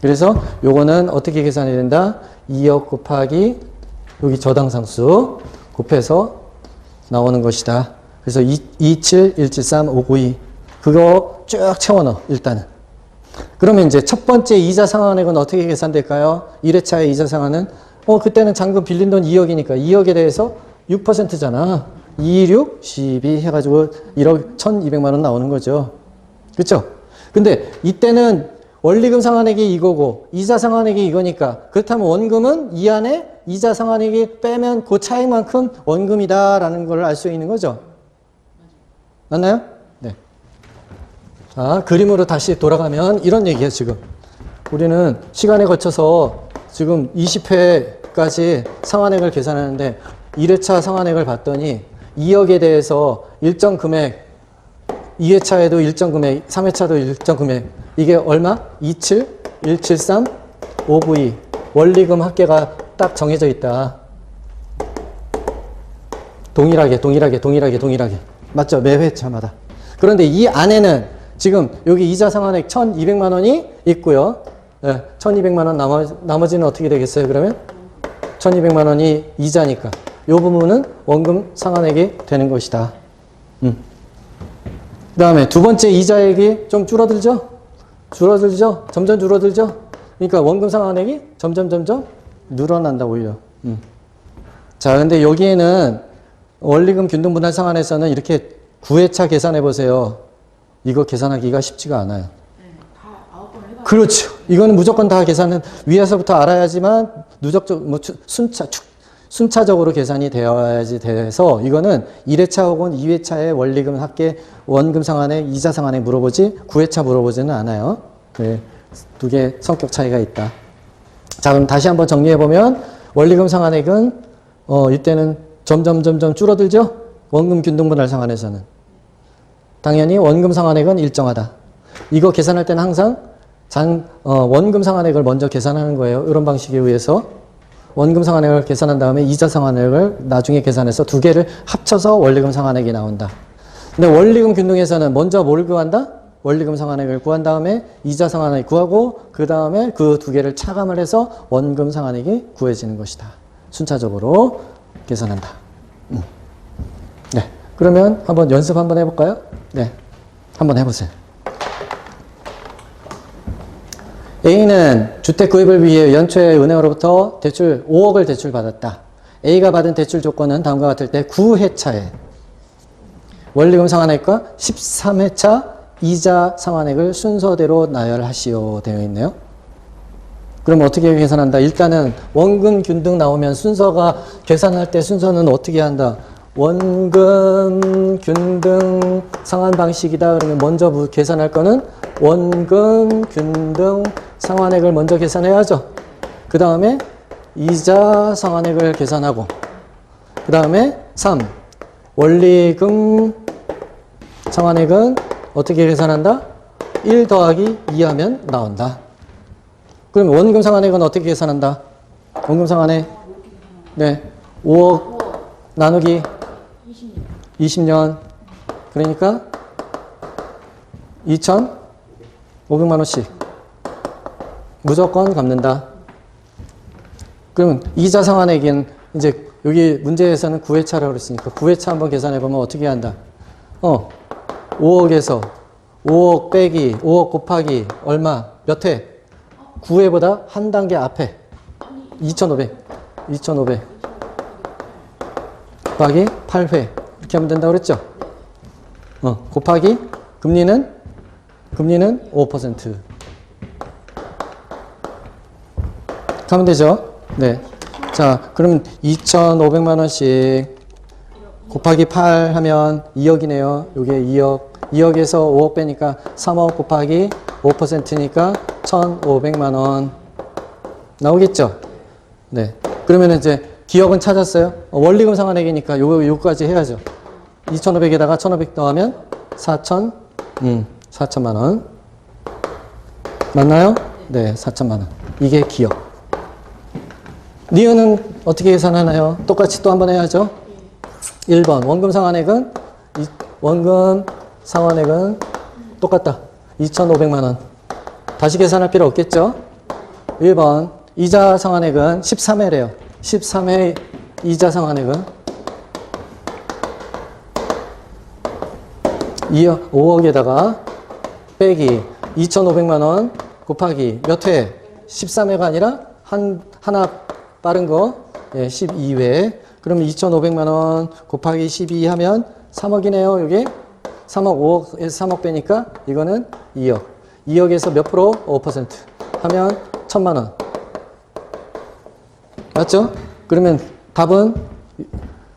그래서 요거는 어떻게 계산이 된다? 2억 곱하기 여기 저당 상수 곱해서 나오는 것이다. 그래서 27, 173, 592 그거 쭉 채워넣어 일단은. 그러면 이제 첫 번째 이자 상환액은 어떻게 계산될까요? 1회차의 이자 상환은 그때는 잔금 빌린 돈 2억이니까 2억에 대해서 6%잖아. 2, 6, 12 해가지고 1억 1,200만 원 나오는 거죠. 그렇죠? 근데 이때는 원리금 상환액이 이거고 이자 상환액이 이거니까 그렇다면 원금은 이 안에 이자 상환액이 빼면 그 차액만큼 원금이다라는 걸 알 수 있는 거죠. 맞나요? 네. 자, 그림으로 다시 돌아가면 이런 얘기예요, 지금. 우리는 시간에 거쳐서 지금 20회까지 상환액을 계산하는데 1회차 상환액을 봤더니 2억에 대해서 일정 금액 2회차에도 일정 금액, 3회차도 일정 금액. 이게 얼마? 27, 173, 592. 원리금 합계가 딱 정해져 있다. 동일하게. 맞죠? 매 회차마다. 그런데 이 안에는 지금 여기 이자 상환액 1,200만 원이 있고요. 네, 1,200만 원 나머지는 어떻게 되겠어요? 그러면 1,200만 원이 이자니까. 이 부분은 원금 상환액이 되는 것이다. 그 다음에 두 번째 이자액이 좀 줄어들죠? 점점 줄어들죠? 그러니까 원금 상환액이 점점 늘어난다, 오히려. 자, 근데 여기에는 원리금 균등 분할 상환에서는 이렇게 9회차 계산해 보세요. 이거 계산하기가 쉽지가 않아요. 네, 다 9번을 해봐. 그렇죠. 이거는 무조건 다 계산은 위에서부터 알아야지만 순차적으로 계산이 되어야지 돼서 이거는 1회차 혹은 2회차의 원리금 합계 원금 상환액, 이자 상환액 물어보지 9회차 물어보지는 않아요. 네, 두 개 성격 차이가 있다. 자, 그럼 다시 한번 정리해 보면 원리금 상환액은 이때는 점점 줄어들죠. 원금 균등 분할 상환에서는 당연히 원금 상환액은 일정하다. 이거 계산할 때는 항상 원금 상환액을 먼저 계산하는 거예요. 이런 방식에 의해서 원금 상환액을 계산한 다음에 이자 상환액을 나중에 계산해서 두 개를 합쳐서 원리금 상환액이 나온다. 근데 원리금 균등에서는 먼저 뭘 구한다? 원리금 상환액을 구한 다음에 이자 상환액 구하고 그 다음에 그 두 개를 차감을 해서 원금 상환액이 구해지는 것이다. 순차적으로 계산한다. 네. 그러면 한번 연습 한번 해볼까요? 네. 한번 해보세요. A는 주택 구입을 위해 연초에 은행으로부터 대출 5억을 대출받았다. A가 받은 대출 조건은 다음과 같을 때 9회차에 원리금 상환액과 13회차 이자 상환액을 순서대로 나열하시오 되어 있네요. 그럼 어떻게 계산한다? 일단은 원금 균등 나오면 순서가 계산할 때 순서는 어떻게 한다? 원금 균등 상환 방식이다. 그러면 먼저 계산할 거는 원금 균등 상환액을 먼저 계산해야죠. 그 다음에 이자 상환액을 계산하고, 그 다음에 3. 원리금 상환액은 어떻게 계산한다? 1 더하기 2 하면 나온다. 그럼 원금 상환액은 어떻게 계산한다? 원금 상환액, 네, 5억 나누기 20년. 그러니까 2,500만 원씩 무조건 갚는다. 그러면 이자 상환액은 이제 여기 문제에서는 9회차라고 그랬으니까 9회차 한번 계산해 보면 어떻게 한다? 5억에서 5억 빼기 5억 곱하기 얼마? 몇 회? 9회보다 한 단계 앞에 2,500 곱하기 8회 이렇게 하면 된다고 그랬죠? 곱하기 금리는 5% 가면 되죠? 네. 자, 그러면 2,500만 원씩 곱하기 8 하면 2억이네요. 요게 2억. 2억에서 5억 빼니까 3억 곱하기 5%니까 1,500만 원 나오겠죠? 네. 그러면 이제 기억은 찾았어요? 원리금 상환액이니까 요거까지 해야죠. 2,500에다가 1,500 더하면 4천만 원. 맞나요? 네, 4천만 원. 이게 기억. 니은은 어떻게 계산하나요? 똑같이 또 한번 해야죠. 1번 원금 상환액은 똑같다. 2,500만 원. 다시 계산할 필요 없겠죠? 1번 이자 상환액은 13회래요. 13회 이자 상환액은 5억에다가 빼기 2,500만 원 곱하기 몇 회? 13회가 아니라 하나 빠른 거 12회. 그러면 2,500만 원 곱하기 12 하면 3억이네요. 이게 3억 5억에서 3억 빼니까 이거는 2억. 2억에서 몇 프로? 5% 하면 1,000만 원. 맞죠? 그러면 답은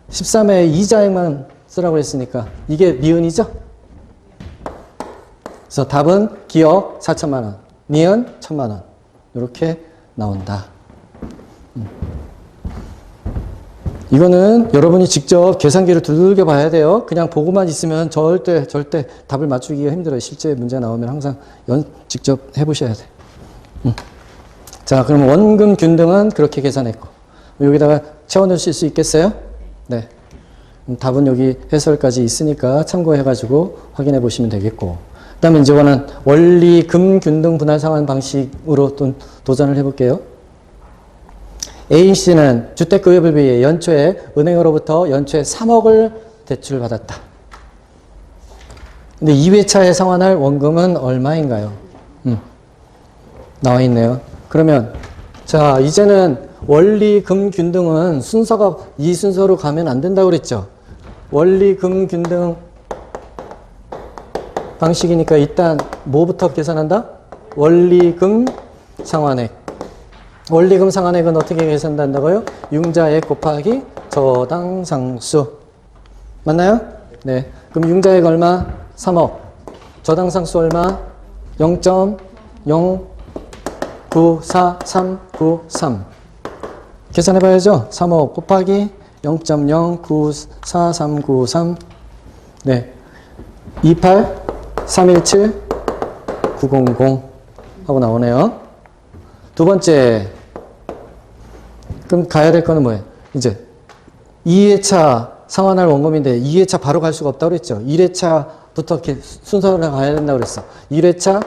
13회 이자액만 쓰라고 했으니까 이게 니은이죠? 그래서 답은 기억 4천만 원, 니은 1,000만 원. 이렇게 나온다. 이거는 여러분이 직접 계산기를 두들겨 봐야 돼요. 그냥 보고만 있으면 절대 답을 맞추기가 힘들어요. 실제 문제 나오면 항상 직접 해보셔야 돼. 자, 그럼 원금 균등은 그렇게 계산했고, 여기다가 채워넣으실 수 있겠어요? 네. 답은 여기 해설까지 있으니까 참고해가지고 확인해 보시면 되겠고, 그 다음에 이제 이거는 원리금 균등 분할 상환 방식으로 또 도전을 해볼게요. A씨는 주택급여를 위해 연초에 은행으로부터 연초에 3억을 대출받았다. 근데 2회차에 상환할 원금은 얼마인가요? 나와 있네요. 그러면 자, 이제는 원리금 균등은 순서가 이 순서로 가면 안 된다고 그랬죠. 원리금 균등 방식이니까 일단 뭐부터 계산한다? 원리금 상환액. 원리금 상환액은 어떻게 계산한다고요? 융자액 곱하기 저당상수. 맞나요? 네. 그럼 융자액 얼마? 3억. 저당상수 얼마? 0.094393. 계산해봐야죠. 3억 곱하기 0.094393. 네. 28317 하고 나오네요. 두 번째. 그럼 가야 될 거는 뭐예요? 이제 2회차 상환할 원금인데 2회차 바로 갈 수가 없다고 그랬죠. 1회차부터 이렇게 순서로 가야 된다고 그랬어. 1회차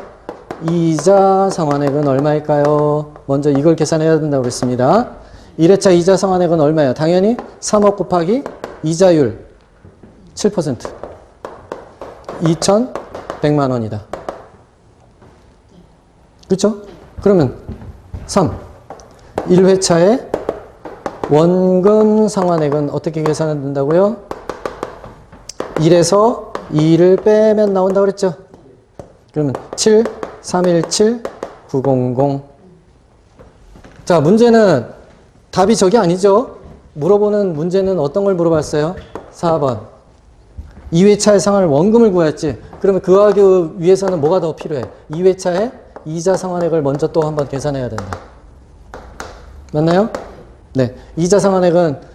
이자 상환액은 얼마일까요? 먼저 이걸 계산해야 된다고 그랬습니다. 1회차 이자 상환액은 얼마예요? 당연히 3억 곱하기 이자율 7%. 2,100만 원이다. 그렇죠? 그러면 3. 1회차에 원금 상환액은 어떻게 계산된다고요? 1에서 2를 빼면 나온다고 그랬죠? 그러면 7, 317, 900. 자, 문제는 답이 저게 아니죠? 물어보는 문제는 어떤 걸 물어봤어요? 4번. 2회차에 상환할 원금을 구했지. 그러면 그 하기 위해서는 뭐가 더 필요해? 2회차에 이자 상환액을 먼저 또 한번 계산해야 된다. 맞나요? 네. 이자 상환액은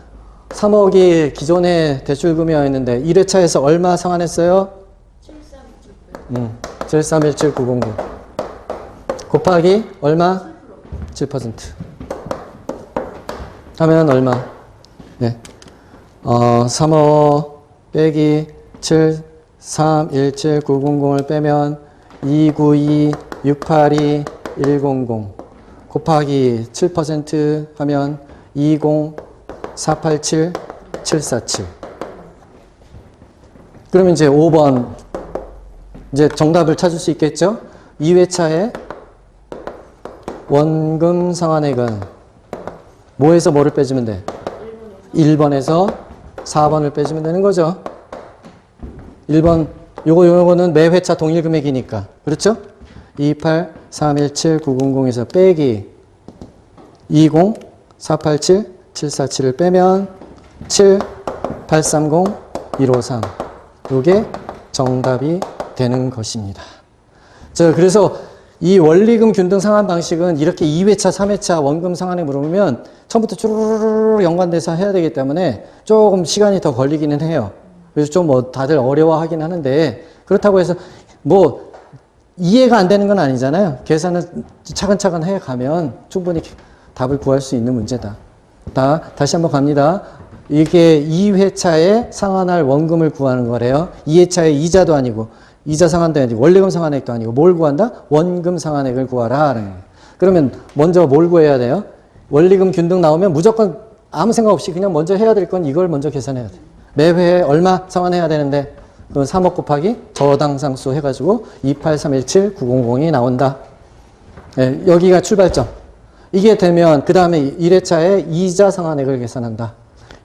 3억이 기존에 대출금이었는데 1회차에서 얼마 상환했어요? 7317900 곱하기 얼마? 7% 하면 얼마? 네. 3억 빼기 7317900을 빼면 292682100 곱하기 7% 하면 20487,747. 그러면 이제 5번 이제 정답을 찾을 수 있겠죠? 2회차에 원금 상환액은 뭐에서 뭐를 빼주면 돼? 1번에서 4번을 빼주면 되는 거죠. 1번 요거는 매 회차 동일 금액이니까. 그렇죠? 28317,900에서 빼기 20487,747을 빼면 7830153. 요게 정답이 되는 것입니다. 자, 그래서 이 원리금 균등 상환 방식은 이렇게 2회차, 3회차 원금 상환에 물으면 처음부터 쭈루루루 연관돼서 해야 되기 때문에 조금 시간이 더 걸리기는 해요. 그래서 좀 뭐 다들 어려워하긴 하는데 그렇다고 해서 뭐 이해가 안 되는 건 아니잖아요. 계산은 차근차근 해 가면 충분히 답을 구할 수 있는 문제다. 다시 한번 갑니다. 이게 2회차에 상환할 원금을 구하는 거래요. 2회차에 이자도 아니고 이자 상환도 아니고 원리금 상환액도 아니고 뭘 구한다? 원금 상환액을 구하라. 그러면 먼저 뭘 구해야 돼요? 원리금 균등 나오면 무조건 아무 생각 없이 그냥 먼저 해야 될 건 이걸 먼저 계산해야 돼. 매회에 얼마 상환해야 되는데 그건 3억 곱하기 저당상수 해가지고 28317,900이 나온다. 네, 여기가 출발점. 이게 되면 그 다음에 1회차에 이자 상환액을 계산한다.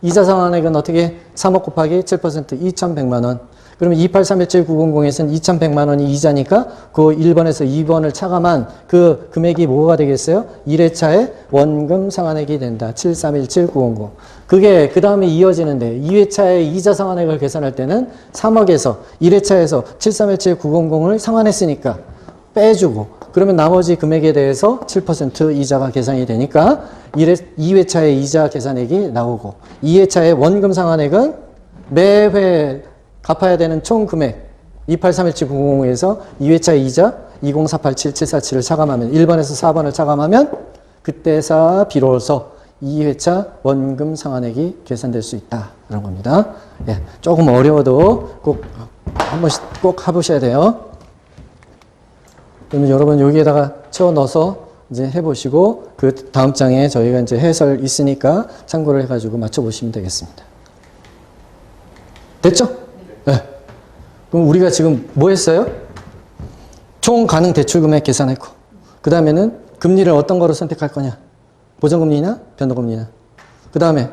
이자 상환액은 어떻게 3억 곱하기 7% 2,100만 원. 그러면 28317,900에서는 2,100만 원이 이자니까 그 1번에서 2번을 차감한 그 금액이 뭐가 되겠어요? 1회차에 원금 상환액이 된다. 7317900. 그게 그 다음에 이어지는데 2회차에 이자 상환액을 계산할 때는 3억에서 1회차에서 7317900을 상환했으니까 빼주고 그러면 나머지 금액에 대해서 7% 이자가 계산이 되니까 2회차의 이자 계산액이 나오고 2회차의 원금 상환액은 매회 갚아야 되는 총 금액 2831790에서 2회차 이자 20487,747을 차감하면 1번에서 4번을 차감하면 그때서 비로소 2회차 원금 상환액이 계산될 수 있다. 그런 겁니다. 예, 조금 어려워도 꼭 한 번씩 꼭 해보셔야 돼요. 그러면 여러분 여기에다가 채워 넣어서 이제 해보시고 그 다음 장에 저희가 이제 해설 있으니까 참고를 해가지고 맞춰보시면 되겠습니다. 됐죠? 네. 그럼 우리가 지금 뭐 했어요? 총 가능 대출 금액 계산했고 그 다음에는 금리를 어떤 거로 선택할 거냐? 보정금리나 변동금리나. 그 다음에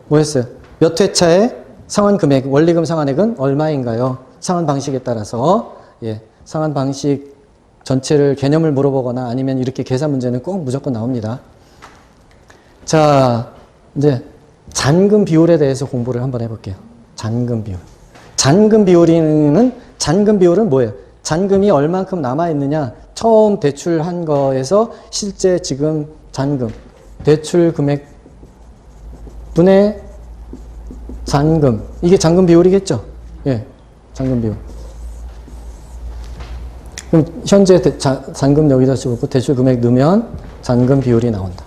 뭐 했어요? 몇 회차의 상환 금액, 원리금 상환액은 얼마인가요? 상환 방식에 따라서 예, 상환 방식 전체를 개념을 물어보거나 아니면 이렇게 계산 문제는 꼭 무조건 나옵니다. 자, 이제 잔금 비율에 대해서 공부를 한번 해볼게요. 잔금 비율. 잔금 비율은 뭐예요? 잔금이 얼만큼 남아있느냐? 처음 대출한 거에서 실제 지금 잔금, 대출 금액 분의 잔금. 이게 잔금 비율이겠죠? 예, 잔금 비율. 그럼 현재 잔금 여기다 집어넣고 대출 금액 넣으면 잔금 비율이 나온다.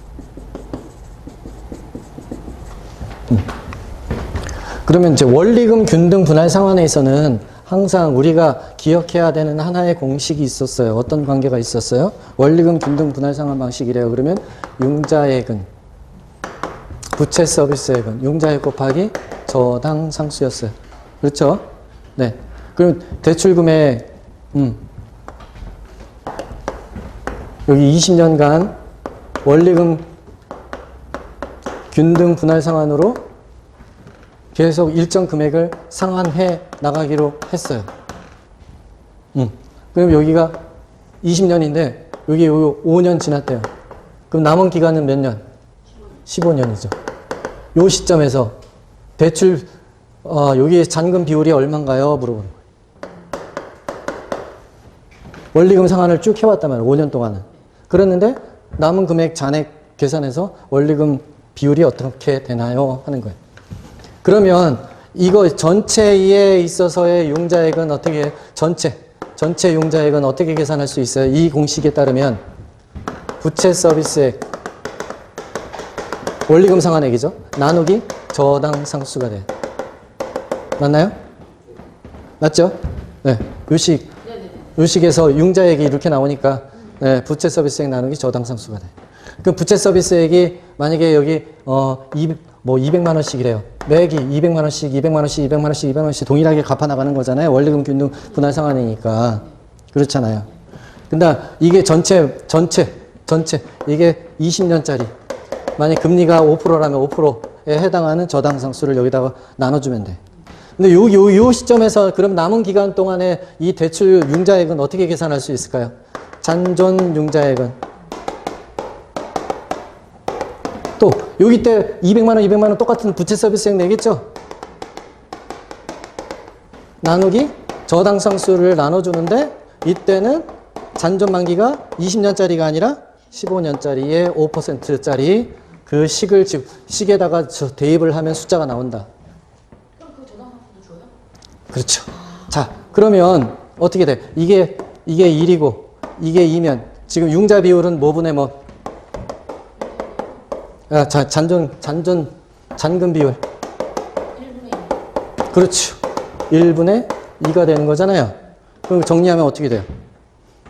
그러면 이제 원리금 균등 분할 상환에서는 항상 우리가 기억해야 되는 하나의 공식이 있었어요. 어떤 관계가 있었어요? 원리금 균등 분할 상환 방식이래요. 그러면 융자액은 부채 서비스액은 융자액 곱하기 저당 상수였어요. 그렇죠? 네. 그럼 대출 금액 여기 20년간 원리금 균등 분할 상환으로 계속 일정 금액을 상환해 나가기로 했어요. 그럼 여기가 20년인데 여기 5년 지났대요. 그럼 남은 기간은 몇 년? 15년이죠. 요 시점에서 대출 여기 잔금 비율이 얼마인가요? 물어보는 거예요. 원리금 상환을 쭉 해왔단 말이에요. 5년 동안은. 그랬는데 남은 금액 잔액 계산해서 원리금 비율이 어떻게 되나요? 하는 거예요. 그러면 이거 전체에 있어서의 융자액은 어떻게 전체 융자액은 어떻게 계산할 수 있어요? 이 공식에 따르면 부채 서비스액 원리금 상환액이죠. 나누기 저당 상수가 돼. 맞나요? 맞죠? 네. 요식에서 융자액이 이렇게 나오니까 네, 부채 서비스액 나누기 저당 상수가 돼. 그럼 부채 서비스액이 만약에 여기 200만 원씩이래요. 매기 200만 원씩, 200만 원씩, 200만 원씩, 200만 원씩 동일하게 갚아 나가는 거잖아요. 원리금 균등 분할 상환이니까. 그렇잖아요. 근데 이게 전체 이게 20년짜리. 만약 금리가 5%라면 5%에 해당하는 저당 상수를 여기다가 나눠주면 돼. 근데 요 시점에서 그럼 남은 기간 동안에 이 대출 융자액은 어떻게 계산할 수 있을까요? 잔존 융자액은 또 여기 때 200만 원, 200만 원 똑같은 부채 서비스액 내겠죠? 나누기 저당 상수를 나눠주는데 이때는 잔존 만기가 20년짜리가 아니라 15년짜리에 5%짜리 그 식에다가 대입을 하면 숫자가 나온다. 그럼 그 저당 상수도 줘요? 그렇죠. 자, 그러면 어떻게 돼? 이게 1이고 이게 2면 지금 융자 비율은 뭐분의 뭐? 잔금 비율. 1분의 2. 그렇죠. 1분의 2가 되는 거잖아요. 그럼 정리하면 어떻게 돼요?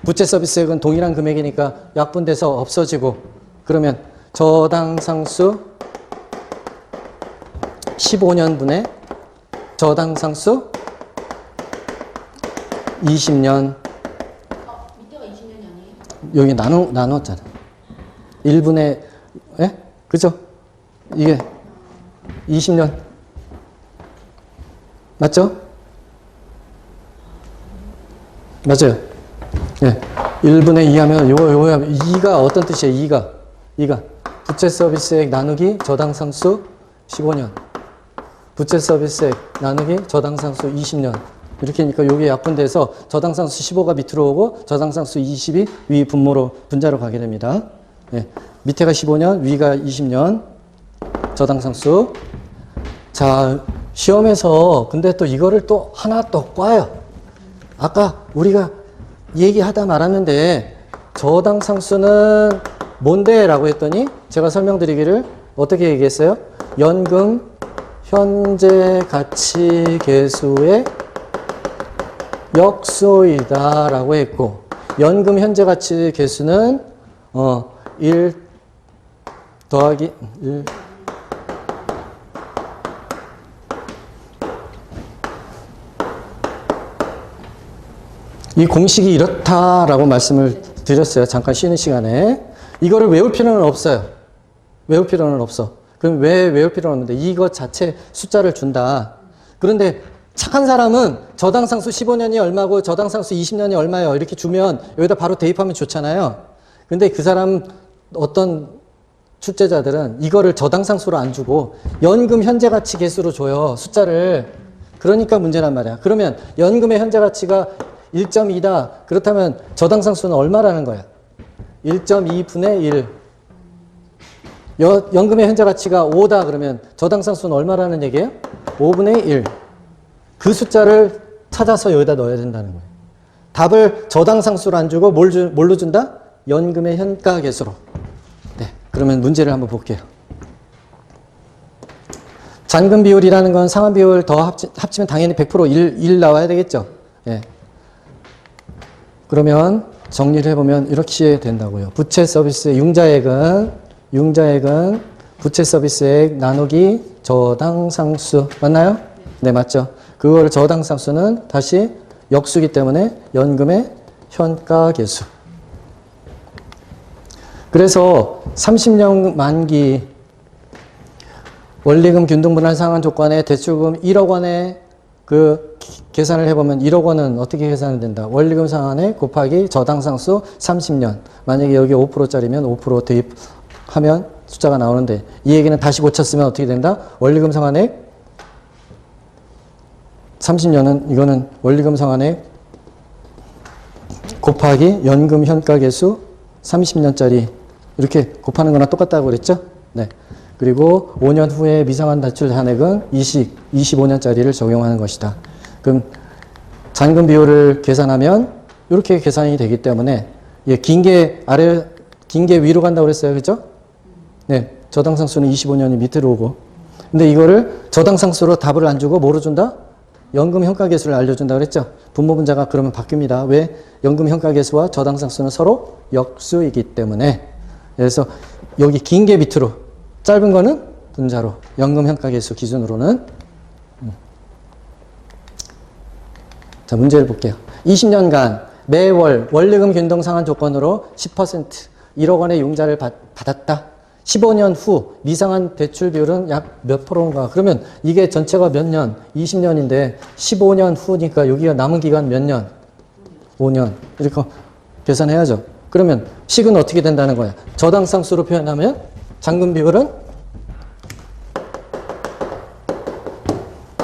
부채 서비스액은 동일한 금액이니까 약분돼서 없어지고 그러면 저당 상수 15년분의 저당 상수 20년. 밑에가 20년이 아니에요? 여기 나눴잖아. 1분의, 예? 그죠? 이게 20년. 맞죠? 맞아요. 예. 1분의 2 하면 요거 하면 2가 어떤 뜻이에요? 2가. 부채 서비스액 나누기 저당 상수 15년. 부채 서비스액 나누기 저당 상수 20년. 이렇게 하니까 요게 약분돼서 저당 상수 15가 밑으로 오고 저당 상수 20이 위 분자로 가게 됩니다. 예. 밑에가 15년, 위가 20년. 저당 상수. 자, 시험에서 근데 또 이거를 또 하나 또 꽈요. 아까 우리가 얘기하다 말았는데 저당 상수는 뭔데? 라고 했더니 제가 설명드리기를 어떻게 얘기했어요? 연금 현재 가치 계수의 역수이다 라고 했고 연금 현재 가치 계수는 1 더하기 1 이 공식이 이렇다라고 말씀을 드렸어요. 잠깐 쉬는 시간에. 이거를 외울 필요는 없어요. 외울 필요는 없어. 그럼 왜 외울 필요는 없는데 이것 자체 숫자를 준다. 그런데 착한 사람은 저당상수 15년이 얼마고 저당상수 20년이 얼마예요. 이렇게 주면 여기다 바로 대입하면 좋잖아요. 근데 그 사람 어떤 출제자들은 이거를 저당상수로 안 주고 연금 현재 가치 계수로 줘요. 숫자를. 그러니까 문제란 말이야. 그러면 연금의 현재 가치가 1.2다. 그렇다면 저당상수는 얼마라는 거야? 1.2분의 1. 연금의 현재 가치가 5다. 그러면 저당상수는 얼마라는 얘기예요? 5분의 1. 그 숫자를 찾아서 여기다 넣어야 된다는 거예요. 답을 저당상수로 안 주고 뭘로 준다? 연금의 현가 계수로. 네. 그러면 문제를 한번 볼게요. 잔금 비율이라는 건 상환 비율 더 합치면 당연히 100% 1 나와야 되겠죠? 예. 그러면 정리를 해보면 이렇게 된다고요. 부채 서비스의 융자액은 부채 서비스액 나누기 저당 상수. 맞나요? 네, 맞죠. 그거를 저당 상수는 다시 역수기 때문에 연금의 현가 계수. 그래서 30년 만기 원리금 균등분할 상환 조건에 대출금 1억 원에 그 계산을 해보면 1억 원은 어떻게 계산이 된다? 원리금 상환액 곱하기 저당 상수 30년. 만약에 여기 5%짜리면 5% 대입하면 숫자가 나오는데 이 얘기는 다시 고쳤으면 어떻게 된다? 원리금 상환액 30년은 이거는 원리금 상환액 곱하기 연금 현가계수 30년짜리 이렇게 곱하는 거나 똑같다고 그랬죠? 네. 그리고 5년 후에 미상환 대출 잔액은 25년짜리를 적용하는 것이다. 그럼 잔금 비율을 계산하면 이렇게 계산이 되기 때문에 예, 긴 게 위로 간다고 그랬어요. 그죠? 네. 저당상수는 25년이 밑으로 오고. 근데 이거를 저당상수로 답을 안 주고 뭐로 준다? 연금 현가계수를 알려준다 그랬죠? 분모분자가 그러면 바뀝니다. 왜? 연금 현가계수와 저당상수는 서로 역수이기 때문에. 그래서 여기 긴 게 밑으로, 짧은 거는 분자로, 연금 현가계수 기준으로는. 자, 문제를 볼게요. 20년간 매월 원리금 균등 상환 조건으로 10% 1억 원의 융자를 받았다. 15년 후 미상환 대출 비율은 약 몇 프로인가? 그러면 이게 전체가 몇 년? 20년인데 15년 후니까 여기가 남은 기간 몇 년? 5년. 이렇게 계산해야죠. 그러면 식은 어떻게 된다는 거야? 저당상수로 표현하면 잔금 비율은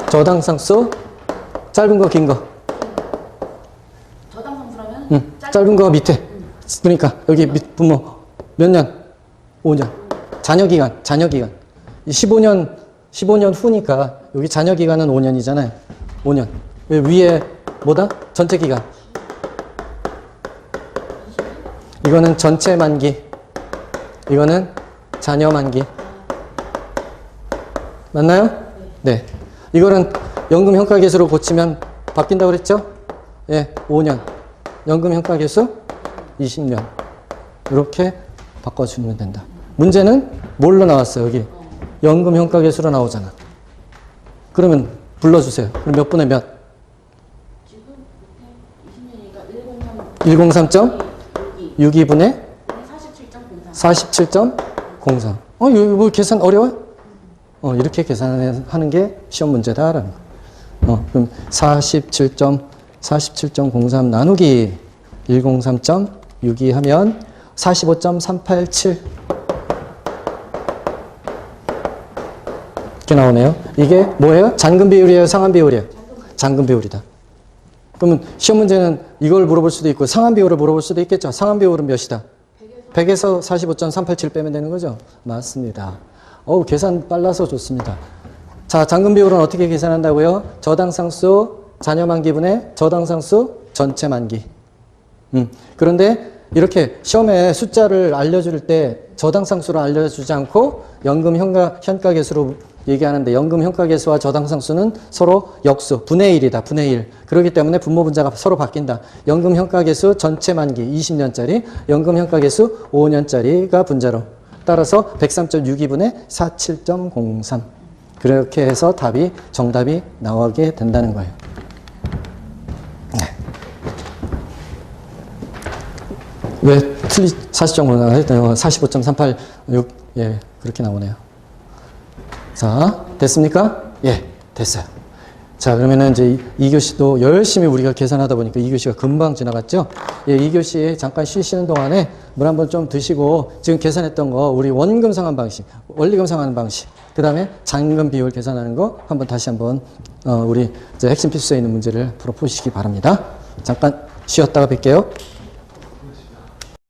저당상수 짧은 거 긴 거. 저당상수라면 짧은 거 밑에. 그러니까 여기 부모 몇 년? 5년. 잔여 기간. 15년 후니까 여기 잔여 기간은 5년이잖아요. 5년. 위에 뭐다? 전체 기간. 이거는 전체 만기. 이거는 잔여 만기. 맞나요? 네. 이거는 연금 현가계수로 고치면 바뀐다고 그랬죠? 예, 5년. 연금 현가계수 20년. 이렇게 바꿔주면 된다. 문제는 뭘로 나왔어요, 여기? 연금 현가계수로 나오잖아. 그러면 불러주세요. 그럼 몇 분의 몇? 지금 20년이니까 103.62분의 47.03. 47.03. 이거 뭐 계산 어려워요? 이렇게 계산하는 게 시험 문제다라는 거. 그럼 47.03 나누기 103.62 하면 45.387 이렇게 나오네요. 이게 뭐예요? 잔금 비율이에요? 상환 비율이에요? 잔금 비율이다. 그러면 시험 문제는 이걸 물어볼 수도 있고 상환 비율을 물어볼 수도 있겠죠. 상환 비율은 몇이다? 100에서 45.387 빼면 되는 거죠? 맞습니다. 계산 빨라서 좋습니다. 자, 잔금 비율은 어떻게 계산한다고요? 저당상수 잔여 만기분의 저당상수 전체 만기. 그런데 이렇게 시험에 숫자를 알려줄 때 저당상수로 알려주지 않고 연금 현가계수로 얘기하는데 연금 현가계수와 저당상수는 서로 역수, 분의 1이다. 분의 1. 그렇기 때문에 분모분자가 서로 바뀐다. 연금 현가계수 전체 만기 20년짜리, 연금 현가계수 5년짜리가 분자로. 따라서 103.62분의 47.03. 그렇게 해서 정답이 나오게 된다는 거예요. 왜 45.386, 예, 그렇게 나오네요. 자, 됐습니까? 예, 됐어요. 자, 그러면은 이제 2교시도 열심히 우리가 계산하다 보니까 2교시가 금방 지나갔죠? 예, 2교시 잠깐 쉬시는 동안에 물 한번 좀 드시고 지금 계산했던 거 우리 원금 상환 방식, 원리금 상환 방식, 그 다음에 잔금 비율 계산하는 거 다시 한번 우리 이제 핵심 필수에 있는 문제를 풀어보시기 바랍니다. 잠깐 쉬었다가 뵐게요.